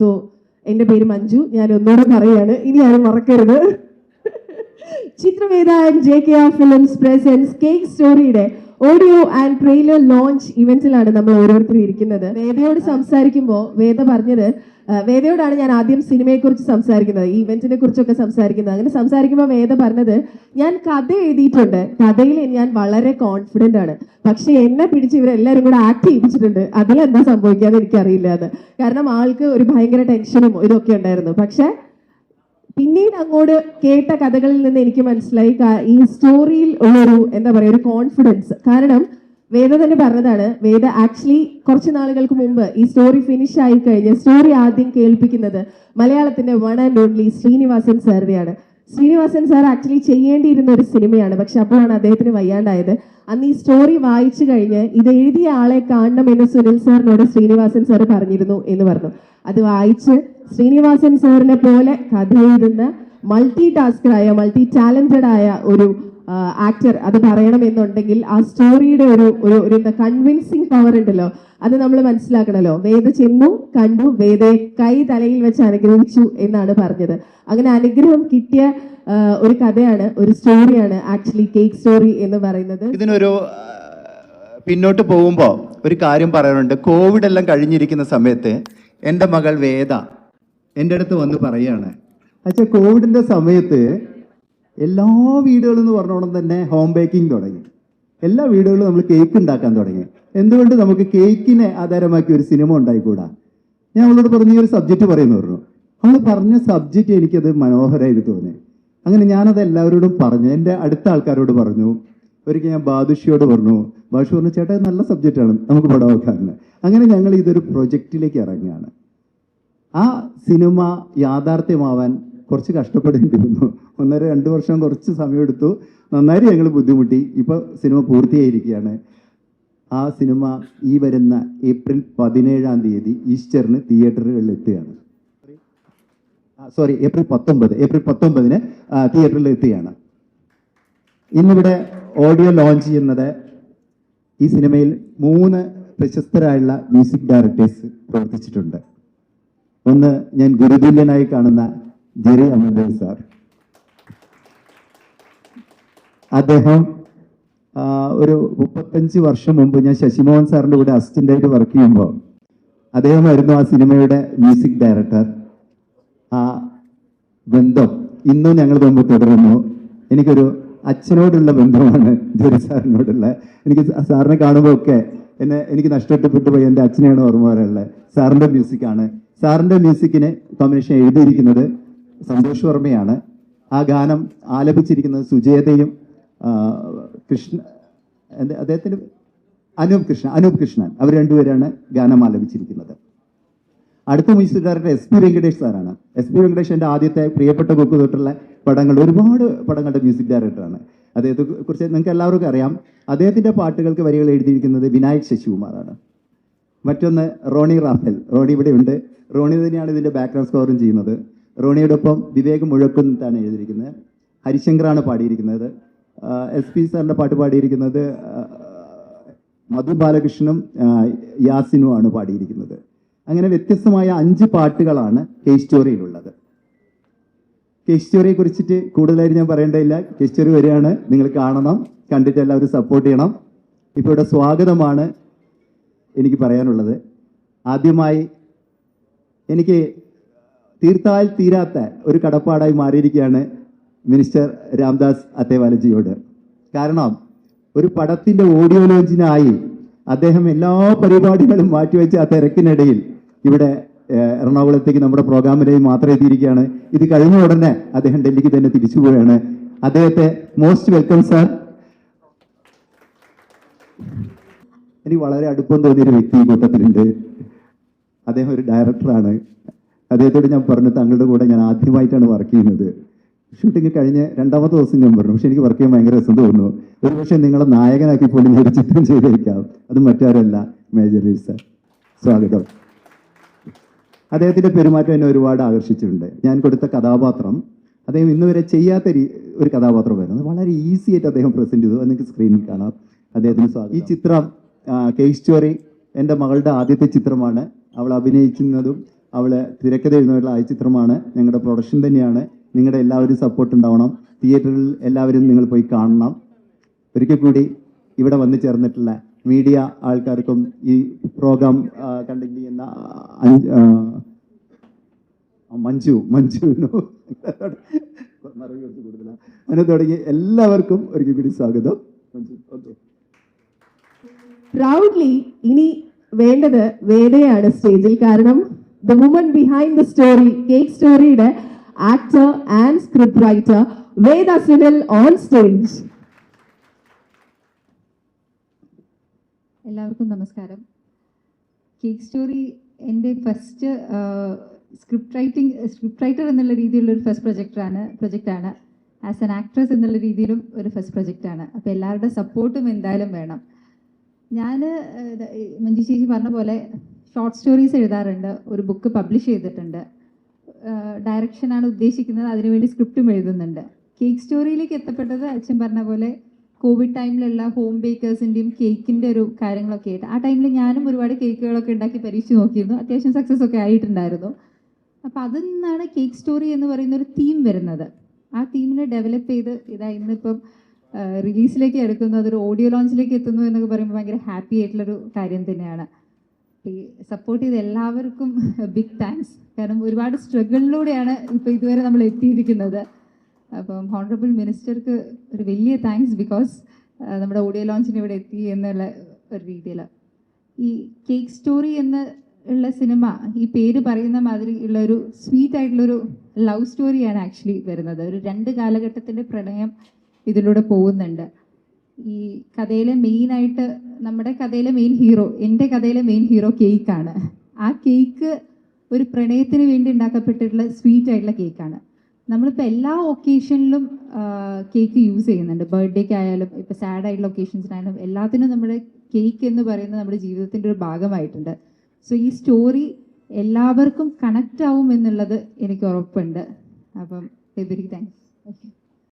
So എൻ്റെ പേര് മഞ്ജു, ഞാൻ ഒന്നുകൂടെ പറയാണ്, ഇനി ആരും മറക്കരുത്. Chithraveda and JKR films presents cake സ്റ്റോറിയുടെ ഓഡിയോ ആൻഡ് ട്രെയിലർ ലോഞ്ച് ഇവന്റിലാണ് നമ്മൾ ഓരോരുത്തരും ഇരിക്കുന്നത്. വേദയോട് സംസാരിക്കുമ്പോൾ വേദ പറഞ്ഞത്, വേദയോടാണ് ഞാൻ ആദ്യം സിനിമയെക്കുറിച്ച് സംസാരിക്കുന്നത്, ഈ ഇവന്റിനെ കുറിച്ചൊക്കെ സംസാരിക്കുന്നത്. അങ്ങനെ സംസാരിക്കുമ്പോൾ വേദ പറഞ്ഞത്, ഞാൻ കഥ എഴുതിയിട്ടുണ്ട്, കഥയിൽ ഞാൻ വളരെ കോൺഫിഡൻ്റ് ആണ്, പക്ഷെ എന്നെ പിടിച്ച് ഇവരെല്ലാവരും കൂടെ ആക്ട് ചെയ്യിപ്പിച്ചിട്ടുണ്ട്, അതിലെന്താ സംഭവിക്കാന്ന് എനിക്കറിയില്ല അത്. കാരണം ആൾക്ക് ഒരു ഭയങ്കര ടെൻഷനും ഇതൊക്കെ ഉണ്ടായിരുന്നു. പക്ഷെ പിന്നീട് അങ്ങോട്ട് കേട്ട കഥകളിൽ നിന്ന് എനിക്ക് മനസ്സിലായി ഈ സ്റ്റോറിയിൽ ഉള്ളൊരു എന്താ പറയുക, ഒരു കോൺഫിഡൻസ്. കാരണം വേദ തന്നെ പറഞ്ഞതാണ്, വേദ ആക്ച്വലി കുറച്ച് നാളുകൾക്ക് മുമ്പ് ഈ സ്റ്റോറി ഫിനിഷ് ആയി കഴിഞ്ഞ് സ്റ്റോറി ആദ്യം കേൾപ്പിക്കുന്നത് മലയാളത്തിന്റെ വൺ ആൻഡ് ഓൺലി ശ്രീനിവാസൻ സാറിനെയാണ്. ശ്രീനിവാസൻ സാർ ആക്ച്വലി ചെയ്യേണ്ടിയിരുന്ന ഒരു സിനിമയാണ്, പക്ഷെ അപ്പോഴാണ് അദ്ദേഹത്തിന് വയ്യാണ്ടായത്. അന്ന് ഈ സ്റ്റോറി വായിച്ചു കഴിഞ്ഞ് ഇത് എഴുതിയ ആളെ കാണണമെന്ന് സുനിൽ സാറിനോട് ശ്രീനിവാസൻ സാർ പറഞ്ഞിരുന്നു എന്ന് പറഞ്ഞു. അത് വായിച്ച് ശ്രീനിവാസൻ സാറിനെ പോലെ കഥ എഴുതുന്ന മൾട്ടി ടാസ്കറായ മൾട്ടി ടാലന്റഡ് ആയ ഒരു ആക്ടർ അത് പറയണമെന്നുണ്ടെങ്കിൽ ആ സ്റ്റോറിയുടെ ഒരു കൺവിൻസിങ് പവർ ഉണ്ടല്ലോ, അത് നമ്മൾ മനസ്സിലാക്കണല്ലോ. വേദ ചെന്നു കണ്ടു, വേദയെ കൈ തലയിൽ വെച്ച് അനുഗ്രഹിച്ചു എന്നാണ് പറഞ്ഞത്. അങ്ങനെ അനുഗ്രഹം കിട്ടിയ ഒരു കഥയാണ്, ഒരു സ്റ്റോറിയാണ് ആക്ച്വലി കേക്ക് സ്റ്റോറി എന്ന് പറയുന്നത്. ഇതിനൊരു പിന്നോട്ട് പോകുമ്പോൾ ഒരു കാര്യം പറയാനുണ്ട്. കോവിഡ് എല്ലാം കഴിഞ്ഞിരിക്കുന്ന സമയത്ത് എൻ്റെ മകൾ വേദ എൻ്റെ അടുത്ത് വന്ന് പറയാണ്, അച്ഛാ കോവിഡിൻ്റെ സമയത്ത് എല്ലാ വീടുകളും എന്ന് പറഞ്ഞോണം തന്നെ ഹോം ബേക്കിംഗ് തുടങ്ങി, എല്ലാ വീടുകളിലും നമ്മൾ കേക്ക് ഉണ്ടാക്കാൻ തുടങ്ങി, എന്തുകൊണ്ട് നമുക്ക് കേക്കിനെ ആധാരമാക്കി ഒരു സിനിമ ഉണ്ടായിക്കൂടാ? ഞാൻ അവളോട് പറഞ്ഞു, ഈ ഒരു സബ്ജക്റ്റ് പറയുന്നു പറഞ്ഞു. അവൾ പറഞ്ഞ സബ്ജക്റ്റ് എനിക്കത് മനോഹരമായിട്ട് തോന്നി. അങ്ങനെ ഞാനത് എല്ലാവരോടും പറഞ്ഞു, എൻ്റെ അടുത്ത ആൾക്കാരോട് പറഞ്ഞു. ഒരിക്കൽ ഞാൻ ബാദുഷിയോട് പറഞ്ഞു, ബാദുഷി പറഞ്ഞു, ചേട്ടാ നല്ല സബ്ജക്റ്റാണ്, നമുക്ക് പടം വെക്കാറുണ്ട്. അങ്ങനെ ഞങ്ങൾ ഇതൊരു പ്രൊജക്റ്റിലേക്ക് ഇറങ്ങുകയാണ്. ആ സിനിമ യാഥാർത്ഥ്യമാവാൻ കുറച്ച് കഷ്ടപ്പെടേണ്ടി വന്നു. 1.5-2 വർഷം കുറച്ച് സമയമെടുത്തു, നന്നായി ഞങ്ങൾ ബുദ്ധിമുട്ടി. ഇപ്പോൾ സിനിമ പൂർത്തിയായിരിക്കുകയാണ്. ആ സിനിമ ഈ വരുന്ന ഏപ്രിൽ 17-ാം തീയതി ഈസ്റ്ററിന് തിയേറ്ററുകളിൽ എത്തുകയാണ്. ഏപ്രിൽ 19-ന് തിയേറ്ററിൽ എത്തുകയാണ്. ഇന്നിവിടെ ഓഡിയോ ലോഞ്ച് ചെയ്യുന്നത്, ഈ സിനിമയിൽ 3 പ്രശസ്തരായുള്ള മ്യൂസിക് ഡയറക്ടേഴ്സ് പ്രവർത്തിച്ചിട്ടുണ്ട്. ഒന്ന് ഞാൻ ഗുരുതുല്യനായി കാണുന്ന ജെറി അമൽദേവ് സാർ. അദ്ദേഹം ഒരു 35 വർഷം മുമ്പ് ഞാൻ ശശിമോഹൻ സാറിൻ്റെ കൂടെ അസിസ്റ്റൻ്റായിട്ട് വർക്ക് ചെയ്യുമ്പോൾ അദ്ദേഹമായിരുന്നു ആ സിനിമയുടെ മ്യൂസിക് ഡയറക്ടർ. ആ ബന്ധം ഇന്നും ഞങ്ങൾ തമ്മിൽ തുടരുന്നു. എനിക്കൊരു അച്ഛനോടുള്ള ബന്ധമാണ് ജെറി സാറിനോടുള്ള. എനിക്ക് സാറിനെ കാണുമ്പോൾ ഒക്കെ എനിക്ക് നഷ്ടപ്പെട്ടു പോയി എൻ്റെ അച്ഛനെയാണ് ഓർമ്മ വരാനുള്ളത്. സാറിൻ്റെ മ്യൂസിക്കാണ്. സാറിൻ്റെ മ്യൂസിക്കിന് കോമ്പിനേഷൻ എഴുതിയിരിക്കുന്നത് സന്തോഷ് വർമ്മയാണ്. ആ ഗാനം ആലപിച്ചിരിക്കുന്നത് സുജേതയും അദ്ദേഹത്തിന് അനൂപ് കൃഷ്ണൻ, അവർ രണ്ടുപേരാണ് ഗാനം ആലപിച്ചിരിക്കുന്നത്. അടുത്ത മ്യൂസിക് ഡയറക്ടർ SP വെങ്കടേഷ് സാറാണ്. SP വെങ്കടേഷ് എൻ്റെ ആദ്യത്തെ പ്രിയപ്പെട്ട കുക്ക് തൊട്ടുള്ള പടങ്ങൾ, ഒരുപാട് പടങ്ങളുടെ മ്യൂസിക് ഡയറക്ടറാണ്. അദ്ദേഹത്തെ കുറിച്ച് നിങ്ങൾക്ക് എല്ലാവർക്കും അറിയാം. അദ്ദേഹത്തിൻ്റെ പാട്ടുകൾക്ക് വരികൾ എഴുതിയിരിക്കുന്നത് വിനായക് ശശികുമാറാണ്. മറ്റൊന്ന് റോണി റാഫേൽ. റോണി ഇവിടെ ഉണ്ട്. റോണി തന്നെയാണ് ഇതിൻ്റെ ബാക്ക്ഗ്രൗണ്ട് സ്കോറും ചെയ്യുന്നത്. റോണിയോടൊപ്പം വിവേക് മുഴക്കുന്നാണ് എഴുതിയിരിക്കുന്നത്. ഹരിശങ്കറാണ് പാടിയിരിക്കുന്നത്. SP സാറിൻ്റെ പാട്ട് പാടിയിരിക്കുന്നത് മധു ബാലകൃഷ്ണനും യാസിനുമാണ് പാടിയിരിക്കുന്നത്. അങ്ങനെ വ്യത്യസ്തമായ 5 പാട്ടുകളാണ് കേക്ക് സ്റ്റോറിയിലുള്ളത്. കേക്ക് സ്റ്റോറിയെ കുറിച്ചിട്ട് കൂടുതലായിട്ട് ഞാൻ പറയേണ്ടതില്ല. കേക്ക് സ്റ്റോറി വരികയാണ്, നിങ്ങൾ കാണണം, കണ്ടിട്ട് എല്ലാവരും സപ്പോർട്ട് ചെയ്യണം. ഇപ്പോൾ ഇവിടെ സ്വാഗതമാണ് എനിക്ക് പറയാനുള്ളത്. ആദ്യമായി എനിക്ക് തീർത്താൽ തീരാത്ത ഒരു കടപ്പാടായി മാറിയിരിക്കുകയാണ് മിനിസ്റ്റർ രാംദാസ് അത്തേവാലജിയോട്. കാരണം ഒരു പടത്തിൻ്റെ ഓഡിയോ ലോഞ്ചിനായി അദ്ദേഹം എല്ലാ പരിപാടികളും മാറ്റിവെച്ച് ആ തിരക്കിനിടയിൽ ഇവിടെ എറണാകുളത്തേക്ക് നമ്മുടെ പ്രോഗ്രാമിലേക്ക് മാത്രം എത്തിയിരിക്കുകയാണ്. ഇത് കഴിഞ്ഞ ഉടനെ അദ്ദേഹം ഡൽഹിക്ക് തന്നെ തിരിച്ചു പോവുകയാണ്. അദ്ദേഹത്തെ മോസ്റ്റ് വെൽക്കം സാർ. എനിക്ക് വളരെ അടുപ്പം തോന്നിയൊരു വ്യക്തി ഈ കൂട്ടത്തിലുണ്ട്. അദ്ദേഹം ഒരു ഡയറക്ടറാണ്. അദ്ദേഹത്തോട് ഞാൻ പറഞ്ഞു, താങ്കളുടെ കൂടെ ഞാൻ ആദ്യമായിട്ടാണ് വർക്ക് ചെയ്യുന്നത്. ഷൂട്ടിങ് കഴിഞ്ഞ് 2ാമത്തെ ദിവസം ഞാൻ പറഞ്ഞു, പക്ഷെ എനിക്ക് വർക്ക് ചെയ്യാൻ ഭയങ്കര രസം തോന്നുന്നു. ഒരു പക്ഷേ നിങ്ങളെ നായകനാക്കി പോലും ഞാൻ ഒരു ചിത്രം ചെയ്തേക്കാം. അത് മറ്റാരല്ല, മേജർ രവി സാർ. സ്വാഗതം. അദ്ദേഹത്തിൻ്റെ പെരുമാറ്റം എന്നെ ഒരുപാട് ആകർഷിച്ചിട്ടുണ്ട്. ഞാൻ കൊടുത്ത കഥാപാത്രം അദ്ദേഹം ഇന്നുവരെ ചെയ്യാത്ത ഒരു കഥാപാത്രമായിരുന്നു. വളരെ ഈസി ആയിട്ട് അദ്ദേഹം പ്രസൻറ്റ് ചെയ്തു. അത് നിങ്ങൾക്ക് സ്ക്രീനിൽ കാണാം. അദ്ദേഹത്തിന് സ്വാഗതം. ഈ ചിത്രം കേക്ക് സ്റ്റോറി എൻ്റെ മകളുടെ ആദ്യത്തെ ചിത്രമാണ്. അവൾ അഭിനയിക്കുന്നതും അവൾ തിരക്കഥ എഴുതുന്നതിനുള്ള ആയ ചിത്രമാണ്. ഞങ്ങളുടെ പ്രൊഡക്ഷൻ തന്നെയാണ്. നിങ്ങളുടെ എല്ലാവരും സപ്പോർട്ട് ഉണ്ടാവണം. തിയേറ്ററിൽ എല്ലാവരും നിങ്ങൾ പോയി കാണണം. ഒരിക്കൽ കൂടി ഇവിടെ വന്നു ചേർന്നിട്ടുള്ള മീഡിയ ആൾക്കാർക്കും ഈ പ്രോഗ്രാം കണ്ടക്ട് ചെയ്യുന്ന മഞ്ജുവിനോ കൂടുതലാണ് അങ്ങനെ തുടങ്ങി എല്ലാവർക്കും ഒരിക്കൽ കൂടി സ്വാഗതം. ഓക്കെ, പ്രൗഡ്ലി ഇനി വേണ്ടത് വേദയാണ് സ്റ്റേജിൽ. കാരണം the woman behind the story, cake സ്റ്റോറിയുടെ actor and script writer Veda Sunil on stage. എല്ലാവർക്കും നമസ്കാരം. കേക്ക് സ്റ്റോറി എൻ്റെ ഫസ്റ്റ് സ്ക്രിപ്റ്റ് റൈറ്റർ എന്നുള്ള രീതിയിലുള്ള ഒരു ഫസ്റ്റ് പ്രൊജക്റ്റാണ്. ആസ് ആൻ ആക്ട്രസ് എന്നുള്ള രീതിയിലും ഒരു ഫസ്റ്റ് പ്രൊജക്റ്റാണ്. അപ്പോൾ എല്ലാവരുടെ സപ്പോർട്ടും എന്തായാലും വേണം. ഞാൻ മഞ്ജു ചേച്ചി പറഞ്ഞ പോലെ ഷോർട്ട് സ്റ്റോറീസ് എഴുതാറുണ്ട്, ഒരു ബുക്ക് പബ്ലിഷ് ചെയ്തിട്ടുണ്ട്, ഡയറക്ഷനാണ് ഉദ്ദേശിക്കുന്നത്, അതിനുവേണ്ടി സ്ക്രിപ്റ്റും എഴുതുന്നുണ്ട്. കേക്ക് സ്റ്റോറിയിലേക്ക് എത്തപ്പെട്ടത് അച്ഛൻ പറഞ്ഞ പോലെ കോവിഡ് ടൈമിലുള്ള ഹോം ബേക്കേഴ്സിൻ്റെയും കേക്കിൻ്റെ ഒരു കാര്യങ്ങളൊക്കെ ആയിട്ട്. ആ ടൈമിൽ ഞാനും ഒരുപാട് കേക്കുകളൊക്കെ ഉണ്ടാക്കി പരീക്ഷിച്ച് നോക്കിയിരുന്നു. അത്യാവശ്യം സക്സസ് ഒക്കെ ആയിട്ടുണ്ടായിരുന്നു. അപ്പോൾ അതിൽ നിന്നാണ് കേക്ക് സ്റ്റോറി എന്ന് പറയുന്ന ഒരു തീം വരുന്നത്. ആ തീമിനെ ഡെവലപ്പ് ചെയ്ത് ഇന്നിപ്പം റിലീസിലേക്ക് എടുക്കുന്നു, അതൊരു ഓഡിയോ ലോഞ്ചിലേക്ക് എത്തുന്നു എന്നൊക്കെ പറയുമ്പോൾ ഭയങ്കര ഹാപ്പി ആയിട്ടുള്ളൊരു കാര്യം തന്നെയാണ്. ഈ സപ്പോർട്ട് ചെയ്ത് എല്ലാവർക്കും ബിഗ് താങ്ക്സ്. കാരണം ഒരുപാട് സ്ട്രഗിളിലൂടെയാണ് ഇപ്പോൾ ഇതുവരെ നമ്മൾ എത്തിയിരിക്കുന്നത്. അപ്പം ഹോണറബിൾ മിനിസ്റ്റർക്ക് ഒരു വലിയ താങ്ക്സ്, ബിക്കോസ് നമ്മുടെ ഓഡിയോ ലോഞ്ചിന് ഇവിടെ എത്തി എന്നുള്ള ഒരു രീതിയിൽ. ഈ കേക്ക് സ്റ്റോറി ഉള്ള സിനിമ ഈ പേര് പറയുന്ന മാതിരി ഉള്ള ഒരു സ്വീറ്റ് ആയിട്ടുള്ളൊരു ലവ് സ്റ്റോറിയാണ് ആക്ച്വലി വരുന്നത്. ഒരു 2 കാലഘട്ടത്തിൻ്റെ പ്രണയം ഇതിലൂടെ പോകുന്നുണ്ട്. ഈ കഥയിലെ മെയിനായിട്ട് നമ്മുടെ കഥയിലെ മെയിൻ ഹീറോ, എൻ്റെ കഥയിലെ മെയിൻ ഹീറോ കേക്കാണ്. ആ കേക്ക് ഒരു പ്രണയത്തിന് വേണ്ടി ഉണ്ടാക്കപ്പെട്ടിട്ടുള്ള സ്വീറ്റ് ആയിട്ടുള്ള കേക്കാണ്. നമ്മളിപ്പോൾ എല്ലാ ഒക്കേഷനിലും കേക്ക് യൂസ് ചെയ്യുന്നുണ്ട്. ബർത്ത്ഡേക്ക് ആയാലും ഇപ്പോൾ സാഡ് ആയിട്ടുള്ള ഒക്കേഷൻസിനായാലും എല്ലാത്തിനും നമ്മുടെ കേക്ക് എന്ന് പറയുന്നത് നമ്മുടെ ജീവിതത്തിൻ്റെ ഒരു ഭാഗമായിട്ടുണ്ട്. സോ ഈ സ്റ്റോറി എല്ലാവർക്കും കണക്റ്റ് ആവും എന്നുള്ളത് എനിക്ക് ഉറപ്പുണ്ട്. അപ്പം വെരി താങ്ക്സ്. ഓക്കെ.